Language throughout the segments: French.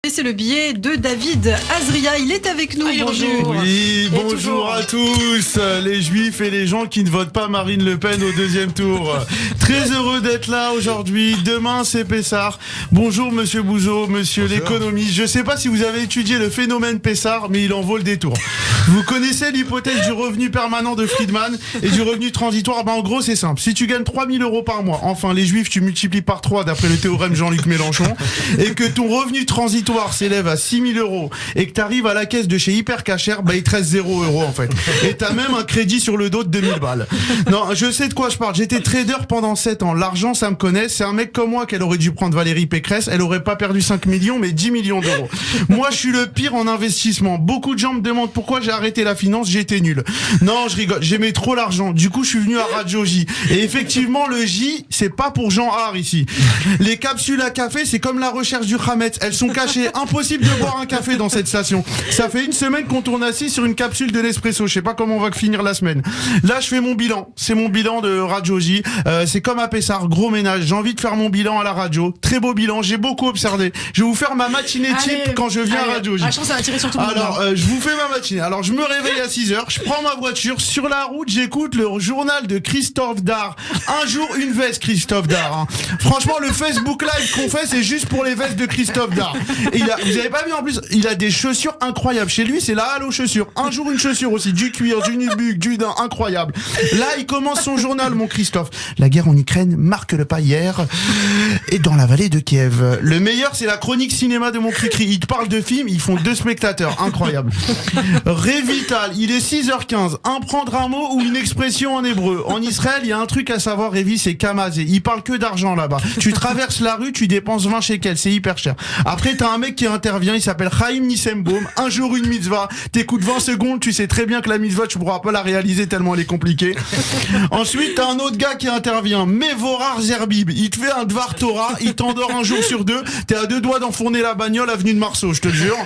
et c'est le billet de David Azria. Il est avec nous. Bonjour. Oui, bonjour à tous, les juifs et les gens qui ne votent pas Marine Le Pen au deuxième tour. Très heureux d'être là aujourd'hui. Demain, c'est Pessard. Bonjour, monsieur Bouzeau, monsieur l'économiste. Je sais pas si vous avez étudié le phénomène Pessard, mais il en vaut le détour. Vous connaissez l'hypothèse du revenu permanent de Friedman et du revenu transitoire? En gros, c'est simple. Si tu gagnes 3000 euros par mois, enfin, les juifs, tu multiplies par 3 d'après le théorème Jean-Luc Mélenchon, et que ton revenu transitoire s'élève à 6000 euros et que tu arrives à la caisse de chez Hypercacher, il te reste 0 euros en fait. Et t'as même un crédit sur le dos de 2000 balles. Non, je sais de quoi je parle. J'étais trader pendant 7 ans. L'argent, ça me connaît. C'est un mec comme moi qu'elle aurait dû prendre Valérie Pécresse. Elle aurait pas perdu 5 millions, mais 10 millions d'euros. Moi, je suis le pire en investissement. Beaucoup de gens me demandent pourquoi j'ai arrêté la finance. J'étais nul. Non, je rigole. J'aimais trop l'argent. Du coup, je suis venu à Radio J. Et effectivement, le J, c'est pas pour Jean Art ici. Les capsules à café, c'est comme la recherche du Hametz. Elles sont cachées. Impossible de boire un café dans cette station. Ça fait une semaine qu'on tourne assis sur une capsule de Nespresso. Je sais pas comment on va finir la semaine. Là, je fais mon bilan. C'est mon bilan de Radio J. C'est comme à Pessard. Gros ménage. J'ai envie de faire mon bilan à la radio. Très beau bilan. J'ai beaucoup observé. Je vais vous faire ma matinée type quand je viens à Radio J. La chance, ça va tirer sur tout le monde. Alors, je vous fais ma matinée. Alors, je me réveille à 6h. Je prends ma voiture. Sur la route, j'écoute le journal de Christophe Dard. Un jour, une veste, Christophe Dard. Hein. Franchement, le Facebook Live qu'on fait, c'est juste pour les vestes de Christophe Dard. Et vous avez pas vu en plus, il a des chaussures incroyables. Chez lui, c'est la halle aux chaussures. Un jour, une chaussure aussi. Du cuir, du nubuck, du daim. Incroyable. Là, il commence son journal, mon Christophe. La guerre en Ukraine marque le pas hier. Et dans la vallée de Kiev. Le meilleur, c'est la chronique cinéma de mon Cricri. Ils te parlent de films, ils font 2 spectateurs. Incroyable. Révital, il est 6h15. Prendre un mot ou une expression en hébreu. En Israël, il y a un truc à savoir, Révi, c'est kamazé. Ils parlent que d'argent là-bas. Tu traverses la rue, tu dépenses 20 shekels, c'est hyper cher. Après, t'as un mec qui intervient, il s'appelle Chaim Nissenbaum. Un jour, une mitzvah. T'écoutes 20 secondes, tu sais très bien que la mitzvah, tu pourras pas la réaliser tellement elle est compliquée. Ensuite, t'as un autre gars qui intervient. Mevorar Zerbib. Il te fait un Dvar Torah, il t'endort un jour sur 2. T'es à 2 doigts d'enfourner la bagnole avenue de Marceau, je te le jure.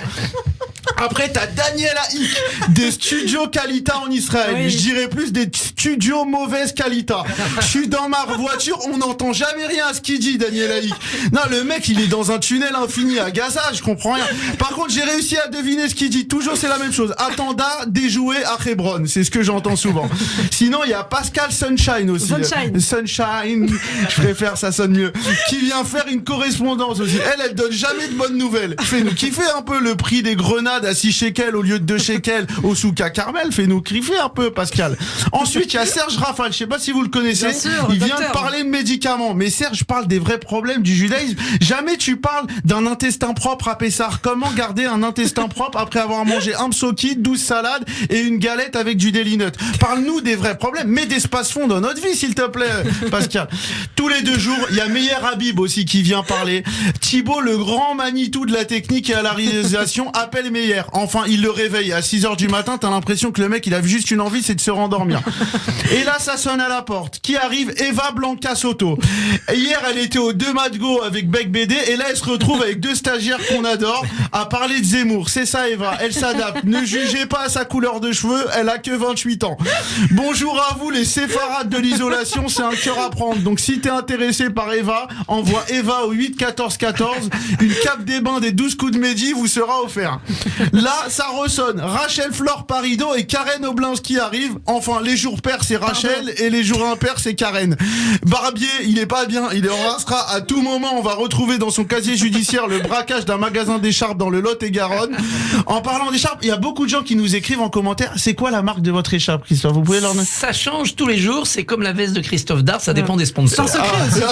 Après, t'as Daniel Haïk, des studios Kalita en Israël. Oui. Je dirais plus des studios mauvaise Kalita. Je suis dans ma voiture, on n'entend jamais rien à ce qu'il dit, Daniel Haïk. Non, le mec, il est dans un tunnel infini à Gaza, je comprends rien. Par contre, j'ai réussi à deviner ce qu'il dit. Toujours, c'est la même chose. Attenda, déjoué à Hebron. C'est ce que j'entends souvent. Sinon, il y a Pascal Sunshine aussi. Sunshine. Je préfère, ça sonne mieux. Qui vient faire une correspondance aussi. Elle donne jamais de bonnes nouvelles. Fais-nous kiffer un peu le prix des grenades à 6 shekels au lieu de 2 shekels au Souka Carmel. Fais-nous kiffer un peu, Pascal. Ensuite, il y a Serge Rafal. Je sais pas si vous le connaissez. Bien sûr, il vient de parler de médicaments. Mais Serge parle des vrais problèmes du judaïsme. Jamais tu parles d'un intestin propre à Pessard. Comment garder un intestin propre après avoir mangé un psoki, 12 salades et une galette avec du deli nut? Parle-nous des vrais problèmes. Mets des space-fonds dans notre vie, s'il te plaît, Pascal. Tous les 2 jours, il y a Meyer Habib aussi qui vient parler. Thibaut, le grand Manitou de la technique et à la réalisation, appelle Meyer. Enfin, il le réveille à 6h du matin. T'as l'impression que le mec, il a juste une envie, c'est de se rendormir. Et là, ça sonne à la porte. Qui arrive? Eva Blanca Soto. Et hier, elle était au 2 Matgo avec Bec BD. Et là, elle se retrouve avec 2 stagiaires qu'on adore à parler de Zemmour. C'est ça, Eva. Elle s'adapte. Ne jugez pas à sa couleur de cheveux. Elle a que 28 ans. Bonjour à vous, les séfarades de l'isolation. C'est un cœur à prendre. Donc, si t'es intéressé par Eva, envoie Eva au 8 14 14. Une cape des bains des 12 coups de Mehdi vous sera offert. Là, ça ressonne. Rachel Flore Parido et Karen Oblensky arrivent. Enfin, les jours pairs, c'est Rachel et les jours impairs, c'est Karen. Barbier, il est pas bien. Il sera à tout moment. On va retrouver dans son casier judiciaire le braquage d'un magasin d'écharpes dans le Lot-et-Garonne. En parlant d'écharpes, il y a beaucoup de gens qui nous écrivent en commentaire. C'est quoi la marque de votre écharpe, Christophe? Vous pouvez leur donner? Ça change tous les jours. C'est comme la veste de Christophe Dard. Ça dépend des sponsors.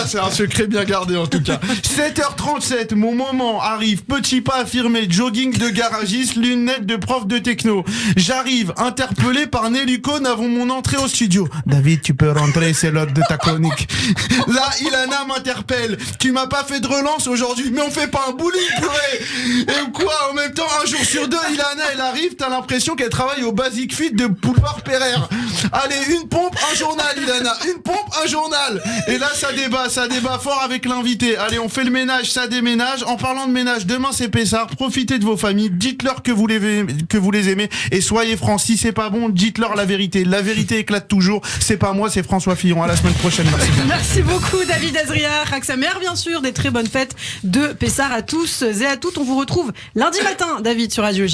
C'est un secret bien gardé, en tout cas. 7h37, mon moment arrive. Petit pas affirmé, jogging de garagiste, lunettes de prof de techno. J'arrive, interpellé par Nelly-Cohn avant mon entrée au studio. David, tu peux rentrer, c'est l'heure de ta chronique. Là, Ilana m'interpelle. Tu m'as pas fait de relance aujourd'hui, mais on fait pas un bowling, purée. Et quoi, en même temps, un jour sur 2, Ilana, elle arrive, t'as l'impression qu'elle travaille au Basic Fit de Boulevard Pereire. Allez, une pompe, un journal, Ilana. Une pompe, un journal. Et là, ça débat fort avec l'invité. Allez, on fait le ménage, ça déménage. En parlant de ménage, demain c'est Pessard. Profitez de vos familles. Dites-leur dites-leur que vous les aimez et soyez francs. Si c'est pas bon, dites-leur la vérité. La vérité éclate toujours. C'est pas moi, c'est François Fillon. À la semaine prochaine. Merci. Merci beaucoup David Azria, Raksamer bien sûr, des très bonnes fêtes de Pessard à tous et à toutes. On vous retrouve lundi matin, David, sur Radio J.